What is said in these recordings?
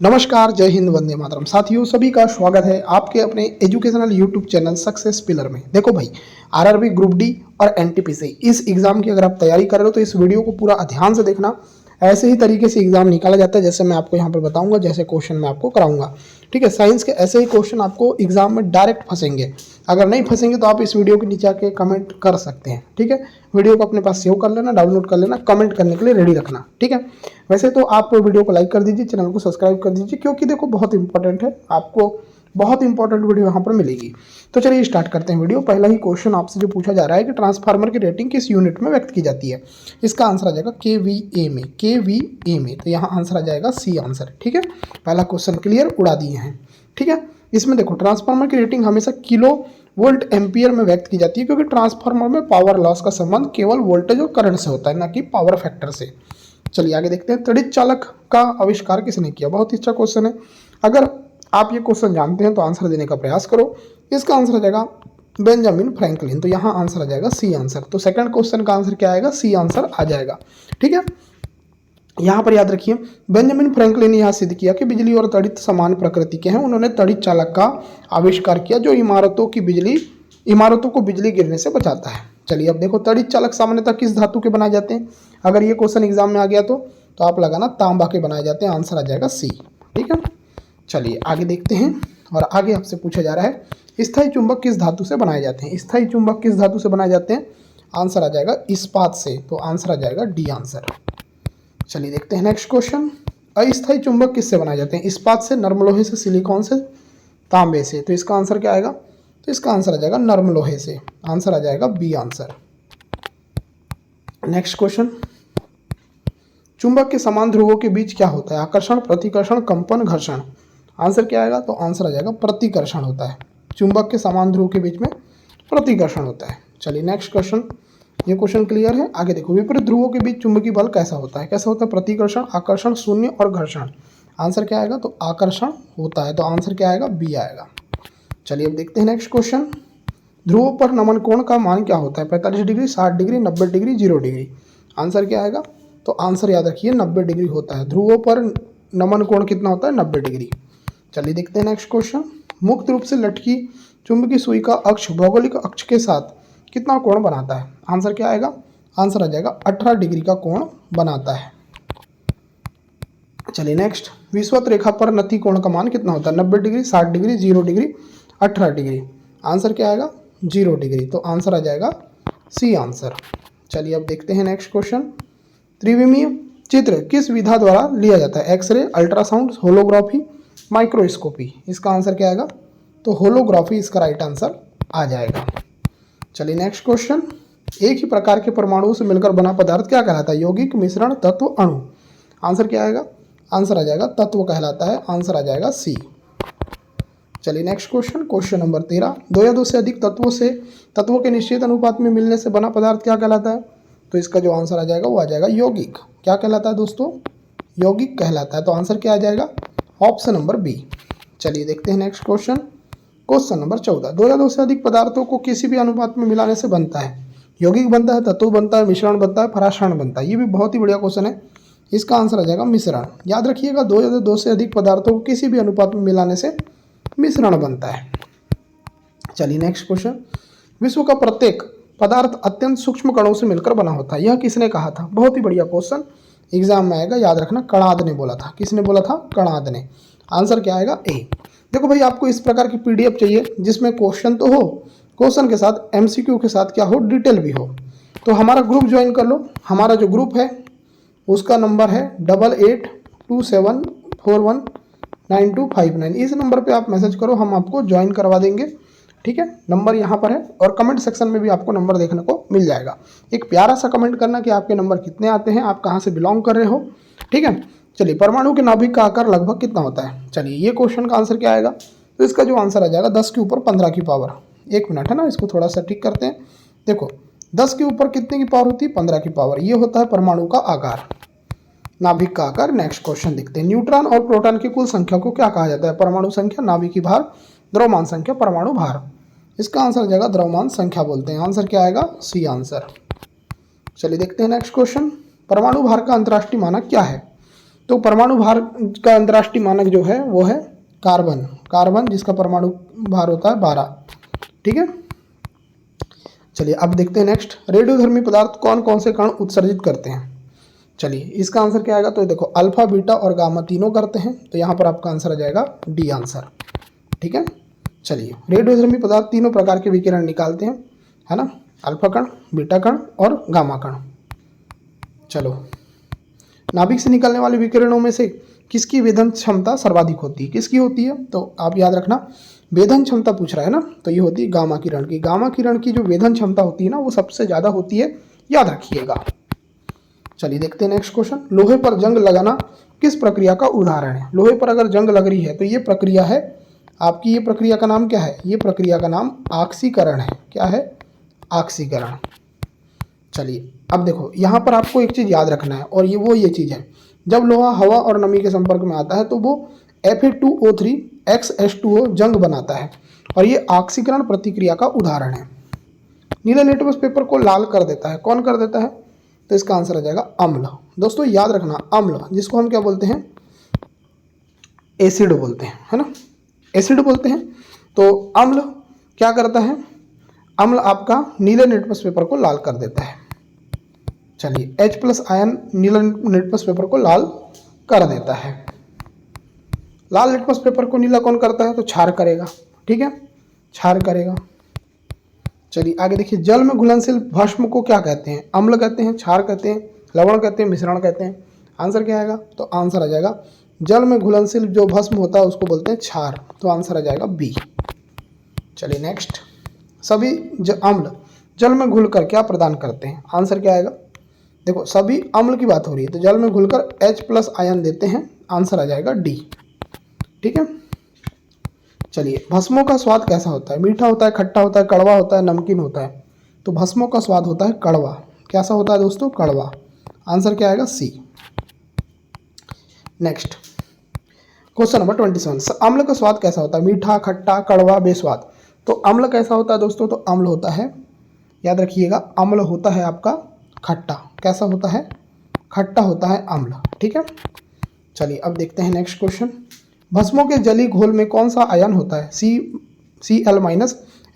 नमस्कार, जय हिंद, वंदे मातरम। साथियों, सभी का स्वागत है आपके अपने educational YouTube channel success pillar में। देखो भाई, आरआरबी ग्रुप डी और एनटीपीसी इस एग्जाम की अगर आप तैयारी कर रहे हो तो इस वीडियो को पूरा ध्यान से देखना। ऐसे ही तरीके से एग्जाम निकाला जाता है जैसे मैं आपको यहाँ पर बताऊंगा, जैसे क्वेश्चन मैं आपको कराऊंगा। ठीक है, साइंस के ऐसे ही क्वेश्चन आपको एग्जाम में डायरेक्ट फंसेंगे। अगर नहीं फंसेंगे तो आप इस वीडियो के नीचे आके कमेंट कर सकते हैं। ठीक है, वीडियो को अपने पास सेव कर लेना, डाउनलोड कर लेना, कमेंट करने के लिए रेडी रखना। ठीक है, वैसे तो आप वीडियो को लाइक कर दीजिए, चैनल को सब्सक्राइब कर दीजिए, क्योंकि देखो बहुत इंपॉर्टेंट है, आपको बहुत इंपॉर्टेंट वीडियो यहाँ पर मिलेगी। तो चलिए स्टार्ट करते हैं वीडियो। पहला ही क्वेश्चन आपसे जो पूछा जा रहा है कि ट्रांसफार्मर की रेटिंग किस यूनिट में व्यक्त की जाती है। इसका आंसर आ जाएगा केवीए में, केवीए में। तो यहाँ आंसर आ जाएगा सी आंसर। ठीक है, पहला क्वेश्चन क्लियर, उड़ा दिए हैं। ठीक है, इसमें देखो ट्रांसफार्मर की रेटिंग हमेशा किलो वोल्ट एम्पियर में व्यक्त की जाती है, क्योंकि ट्रांसफार्मर में पावर लॉस का संबंध केवल वोल्टेज और करंट से होता है, ना कि पावर फैक्टर से। चलिए आगे देखते हैं। तड़ित चालक का आविष्कार किसने किया। बहुत ही अच्छा क्वेश्चन है। अगर आप ये क्वेश्चन जानते हैं तो आंसर देने का प्रयास करो। इसका आंसर आ जाएगा बेंजामिन फ्रैंकलिन। तो यहाँ आंसर आ जाएगा सी आंसर। तो सेकंड क्वेश्चन का आंसर क्या आएगा, सी आंसर आ जाएगा। ठीक है, यहाँ पर याद रखिए, बेंजामिन फ्रैंकलिन ने यह सिद्ध किया कि बिजली और तड़ित समान प्रकृति के हैं। उन्होंने तड़ित चालक का आविष्कार किया जो इमारतों को बिजली गिरने से बचाता है। चलिए अब देखो, तड़ित चालक सामान्यतः किस धातु के बनाए जाते हैं। अगर ये क्वेश्चन एग्जाम में आ गया तो आप लगाना तांबा के बनाए जाते हैं। आंसर आ जाएगा सी। ठीक है, चलिए आगे देखते हैं। और आगे आपसे पूछा जा रहा है स्थायी चुंबक किस धातु से बनाए जाते हैं। स्थायी चुंबक किस धातु से बनाए जाते हैं। आंसर आ जाएगा इस्पात से। तो आंसर आ जाएगा डी आंसर। चलिए देखते हैं नेक्स्ट क्वेश्चन। अस्थायी चुंबक किससे बनाए जाते हैं। इस्पात से, नर्म लोहे से, सिलिकॉन से, तांबे से। तो इसका आंसर क्या आएगा, तो इसका आंसर आ जाएगा नर्म लोहे से। आंसर आ जाएगा बी आंसर। नेक्स्ट क्वेश्चन, चुंबक के समान ध्रुवों के बीच क्या होता है। आकर्षण, प्रतिकर्षण, कंपन, घर्षण। आंसर क्या आएगा, तो आंसर आ जाएगा प्रतिकर्षण होता है। चुंबक के समान ध्रुव के बीच में प्रतिकर्षण होता है। चलिए नेक्स्ट क्वेश्चन, ये क्वेश्चन क्लियर है। आगे देखो, विपरीत ध्रुवों के बीच चुंबकीय बल कैसा होता है। कैसा होता है, प्रतिकर्षण, आकर्षण, शून्य और घर्षण। आंसर क्या आएगा, तो आकर्षण होता है। तो आंसर क्या आएगा, बी आएगा। चलिए अब देखते हैं नेक्स्ट क्वेश्चन। ध्रुवों पर नमन कोण का मान क्या होता है। 45 degree, 60 degree, 90 degree, 0 degree. Answer क्या आएगा, तो आंसर याद रखिए 90 डिग्री होता है। ध्रुवों पर नमन कोण कितना होता है, 90 डिग्री। चलिए देखते हैं नेक्स्ट क्वेश्चन। मुक्त रूप से लटकी चुंबकीय सुई का अक्ष भौगोलिक अक्ष के साथ कितना कोण बनाता है। आंसर क्या आएगा, आंसर आ जाएगा 18 डिग्री का कोण बनाता है। चलिए नेक्स्ट, विषुवत रेखा पर नति कोण का मान कितना होता है। 90 degree, 60 degree, 0 degree, 18 degree. Answer क्या आएगा, 0 डिग्री। तो आंसर आ जाएगा सी आंसर। चलिए अब देखते हैं नेक्स्ट क्वेश्चन। त्रिविमीय चित्र किस विधा द्वारा लिया जाता है। X-ray, ultrasound, holography, microscopy. इसका आंसर क्या आएगा, तो होलोग्राफी इसका राइट आंसर आ जाएगा। चलिए नेक्स्ट क्वेश्चन, एक ही प्रकार के परमाणुओं से मिलकर बना पदार्थ क्या कहलाता है। यौगिक, मिश्रण, तत्व, अणु। आंसर क्या आएगा, आंसर आ जाएगा तत्व कहलाता है। आंसर आ जाएगा सी। चलिए नेक्स्ट क्वेश्चन, क्वेश्चन नंबर 13। दो या दो से अधिक तत्वों के निश्चित अनुपात में मिलने से बना पदार्थ क्या कहलाता है। तो इसका जो आंसर आ जाएगा वो आ जाएगा यौगिक। क्या कहलाता है दोस्तों, यौगिक कहलाता है। तो आंसर क्या आ जाएगा, ऑप्शन नंबर बी। चलिए देखते हैं नेक्स्ट क्वेश्चन, क्वेश्चन नंबर 14। दो या दो से अधिक पदार्थों को किसी भी अनुपात में मिलाने से बनता है। यौगिक बनता है, तत्व बनता है, मिश्रण बनता है, पराशरण बनता है। ये भी बहुत ही बढ़िया क्वेश्चन है। इसका आंसर आ जाएगा मिश्रण। याद रखिएगा, दो या दो से अधिक पदार्थों को किसी भी अनुपात में मिलाने से मिश्रण बनता है। चलिए नेक्स्ट क्वेश्चन, विश्व का प्रत्येक पदार्थ अत्यंत सूक्ष्म कणों से मिलकर बना होता है। यह किसने कहा था। बहुत ही बढ़िया क्वेश्चन, एग्जाम में आएगा, याद रखना। कणाद ने बोला था। किसने बोला था, कणाद ने। आंसर क्या आएगा, ए। देखो भाई, आपको इस प्रकार की पीडीएफ चाहिए जिसमें क्वेश्चन तो हो, क्वेश्चन के साथ एमसीक्यू के साथ क्या हो, डिटेल भी हो। तो हमारा ग्रुप ज्वाइन कर लो। हमारा जो ग्रुप है उसका नंबर है 8827419259। इस नंबर पे आप मैसेज करो, हम आपको ज्वाइन करवा देंगे। ठीक है, नंबर यहाँ पर है और कमेंट सेक्शन में भी आपको नंबर देखने को मिल जाएगा। एक प्यारा सा कमेंट करना कि आपके नंबर कितने आते हैं, आप कहाँ से बिलोंग कर रहे हो। ठीक है, चलिए, परमाणु के नाभिक का आकार लगभग कितना होता है। चलिए, ये क्वेश्चन का आंसर क्या आएगा, तो इसका जो आंसर आ जाएगा 10 के ऊपर 15 की पावर। एक मिनट है ना, इसको थोड़ा सा ठीक करते हैं। देखो, 10 के ऊपर कितने की पावर होती है, 15 की पावर। ये होता है परमाणु का आकार, नाभिक का आकार। नेक्स्ट क्वेश्चन देखते हैं। न्यूट्रॉन और प्रोटॉन की कुल संख्या को क्या कहा जाता है। परमाणु संख्या, नाभिकीय भार, द्रव्यमान संख्या, परमाणु भार। इसका आंसर आ जाएगा द्रव्यमान संख्या बोलते हैं। आंसर क्या आएगा, सी आंसर। चलिए देखते हैं नेक्स्ट क्वेश्चन। परमाणु भार का अंतर्राष्ट्रीय मानक क्या है। तो परमाणु भार का अंतर्राष्ट्रीय मानक जो है वो है कार्बन, जिसका परमाणु भार होता है 12। ठीक है, चलिए अब देखते हैं नेक्स्ट, रेडियोधर्मी पदार्थ कौन कौन से कण उत्सर्जित करते हैं। चलिए इसका आंसर क्या आएगा, तो देखो अल्फा, बीटा और गामा तीनों करते हैं, तो यहाँ पर आपका आंसर आ जाएगा डी आंसर। ठीक है, चलिए रेडियोधर्मी पदार्थ तीनों प्रकार के विकिरण निकालते हैं, है ना, अल्फा कण, बीटा कण और गामा कण। चलो, नाभिक से निकलने वाले विकिरणों में से किसकी वेधन क्षमता सर्वाधिक होती है, किसकी होती है, तो आप याद रखना वेधन क्षमता पूछ रहा है ना, तो ये होती है गामा किरण की। गामा किरण की जो वेधन क्षमता होती है ना वो सबसे ज़्यादा होती है, याद रखिएगा। चलिए देखते हैं नेक्स्ट क्वेश्चन, लोहे पर जंग लगाना किस प्रक्रिया का उदाहरण है। लोहे पर अगर जंग लग रही है तो ये प्रक्रिया है आपकी, ये प्रक्रिया का नाम क्या है, ये प्रक्रिया का नाम ऑक्सीकरण है। क्या है, ऑक्सीकरण। चलिए अब देखो यहाँ पर आपको एक चीज़ याद रखना है, और ये चीज़ है, जब लोहा हवा और नमी के संपर्क में आता है तो वो Fa2O3 XH2O जंग बनाता है, और ये ऑक्सीकरण प्रतिक्रिया का उदाहरण है। नीला लिटमस पेपर को लाल कर देता है, कौन कर देता है, तो इसका आंसर आ जाएगा अम्ल। दोस्तों याद रखना, अम्ल जिसको हम क्या बोलते हैं, एसिड बोलते हैं, है ना, एसिड बोलते हैं। तो अम्ल क्या करता है, अम्ल आपका नीले लिटमस पेपर को लाल कर देता है। चलिए H+ आयन नीला लिटमस पेपर को लाल कर देता है। लाल लिटमस पेपर को नीला कौन करता है, तो क्षार करेगा। ठीक है, क्षार करेगा। चलिए आगे देखिए, जल में घुलनशील भस्म को क्या कहते हैं, अम्ल कहते हैं, क्षार कहते हैं, लवण कहते हैं, मिश्रण कहते हैं। आंसर क्या आएगा, तो आंसर आ जाएगा जल में घुलनशील जो भस्म होता है उसको बोलते हैं क्षार, तो आंसर आ जाएगा बी। चलिए नेक्स्ट, सभी अम्ल जल में घुलकर क्या प्रदान करते हैं, आंसर क्या आएगा, देखो सभी अम्ल की बात हो रही है, तो जल में घुलकर H+ आयन देते हैं, आंसर आ जाएगा डी। ठीक है, चलिए भस्मों का स्वाद कैसा होता है, मीठा होता है, खट्टा होता है, कड़वा होता है, नमकीन होता है, तो भस्मों का स्वाद होता है कड़वा। कैसा होता है दोस्तों, कड़वा। आंसर क्या आएगा, सी। नेक्स्ट क्वेश्चन नंबर 27, अम्ल का स्वाद कैसा होता है, मीठा, खट्टा, कड़वा, बेस्वाद। तो अम्ल कैसा होता है दोस्तों, तो अम्ल होता है, याद रखिएगा, अम्ल होता है आपका खट्टा। कैसा होता है, खट्टा होता है अम्ल। ठीक है, चलिए अब देखते हैं नेक्स्ट क्वेश्चन, भस्मों के जलीय घोल में कौन सा आयन होता है, Cl-,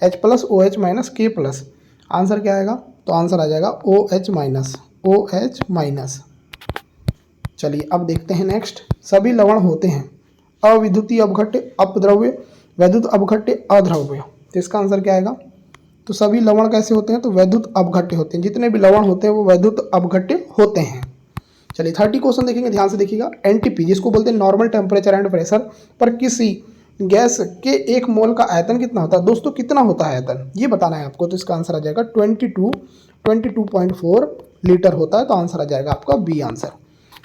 H+, OH-, K+। Answer क्या आएगा, तो आंसर आ जाएगा OH-। चलिए अब देखते हैं नेक्स्ट, सभी लवण होते हैं अविद्युतीय अपघट्य, अपद्रव्य, वैद्युत अपघट्य, अद्रव्य। तो इसका आंसर क्या आएगा, तो सभी लवण कैसे होते हैं, तो वैद्युत अपघट्य होते हैं। जितने भी लवण होते हैं वो वैद्युत अपघट्य होते हैं। चलिए 30 क्वेश्चन देखेंगे, ध्यान से देखिएगा। एनटीपी जिसको बोलते हैं नॉर्मल टेम्परेचर एंड प्रेशर पर किसी गैस के 1 मोल का आयतन कितना होता है। दोस्तों कितना होता है आयतन, ये बताना है आपको, तो इसका आंसर आ जाएगा 22.4 लीटर होता है, तो आंसर आ जाएगा आपका बी आंसर।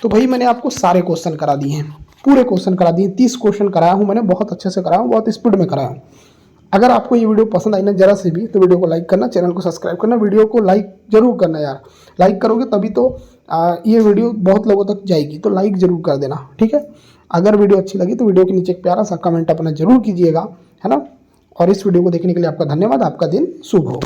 तो भाई मैंने आपको सारे क्वेश्चन करा दिए हैं, पूरे क्वेश्चन करा दिए, 30 क्वेश्चन कराया हूँ मैंने, बहुत अच्छे से कराया हूँ, बहुत स्पीड में कराया हूँ। अगर आपको ये वीडियो पसंद आई ना जरा से भी, तो वीडियो को लाइक करना, चैनल को सब्सक्राइब करना, वीडियो को लाइक जरूर करना यार। लाइक करोगे तभी तो ये वीडियो बहुत लोगों तक जाएगी, तो लाइक जरूर कर देना। ठीक है, अगर वीडियो अच्छी लगी तो वीडियो के नीचे एक प्यारा सा कमेंट अपना जरूर कीजिएगा, है ना। और इस वीडियो को देखने के लिए आपका धन्यवाद, आपका दिन शुभ हो।